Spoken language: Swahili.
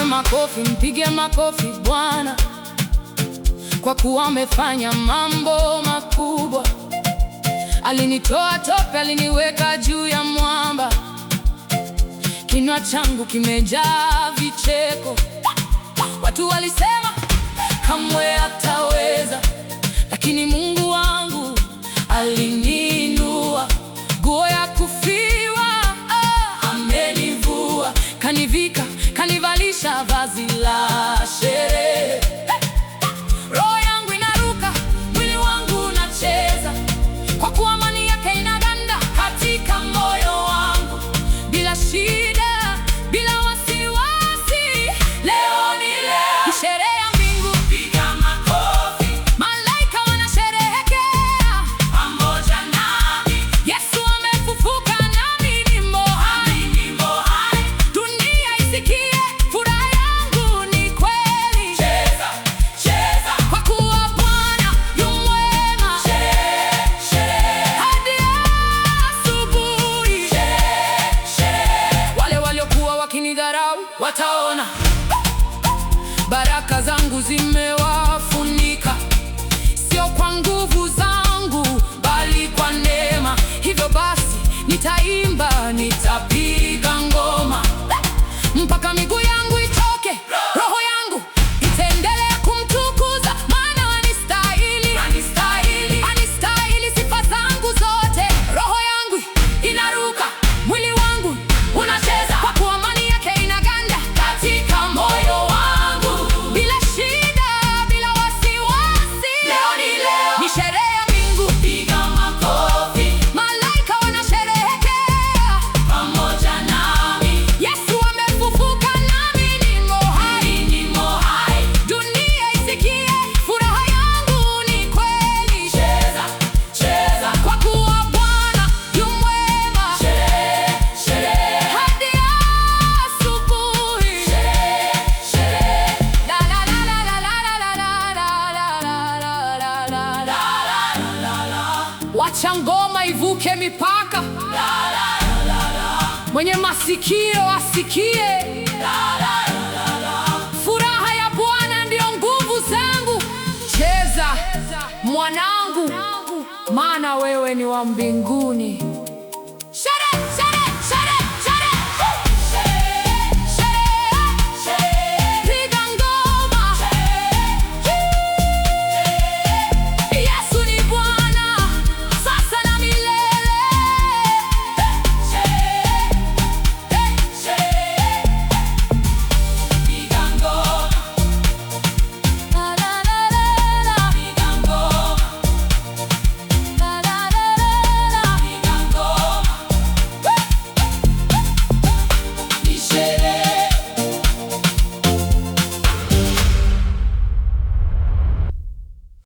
makofi, mpige makofi Bwana, kwa kuwa amefanya mambo makubwa. Alinitoa tope, aliniweka juu ya mwamba. Kinywa changu kimejaa vicheko. Watu walisema kamwe hataweza, lakini Mungu wangu aliniinua. Nguo ya kufiwa amenivua, kanivika, kanivalisha vazi la sherehe. Roho yangu inaruka, mwili wangu unacheza, kwa kuwa amani yake inaganda katika moyo wangu. Bila shida, bila wasiwasi, leo ni leo. Ni sherehe ya mbingu, piga makofi. Malaika wanasherehekea pamoja nami. Yesu amefufuka nami nimo hai. Dunia isikie, furaha yangu ni kweli. Cheza, cheza, kwa kuwa Bwana yu mwema. Hadi asubuhi. Wale waliokuwa wakinidharau wataona baraka zangu zimewafunika. Sio kwa nguvu zangu, bali kwa neema. Hivyo basi nitaimba, nitapiga ngoma mpaka miguu yangu ichoke. Roho yangu itaendelea kumtukuza, maana anistahili, anistahili sifa zangu zote. Roho yangu inaruka, mwili wangu unacheza, kwa kuwa amani yake inaganda katika moyo wangu. Bila shida, bila wasiwasi, leo ni leo. Ni sherehe ya mbingu, piga makofi. Malaika wanasherehekea pamoja nami. Yesu amefufuka nami nimo hai. Dunia isikie, furaha yangu ni kweli. Cheza, cheza, kwa kuwa Bwana yu mwema. Hadi asubuhi. La la la la la la la la la. Wacha ngoma ivuke mipaka. Mwenye masikio asikie. Furaha ya Bwana ndio nguvu zangu. Cheza mwanangu, maana wewe ni wa mbinguni.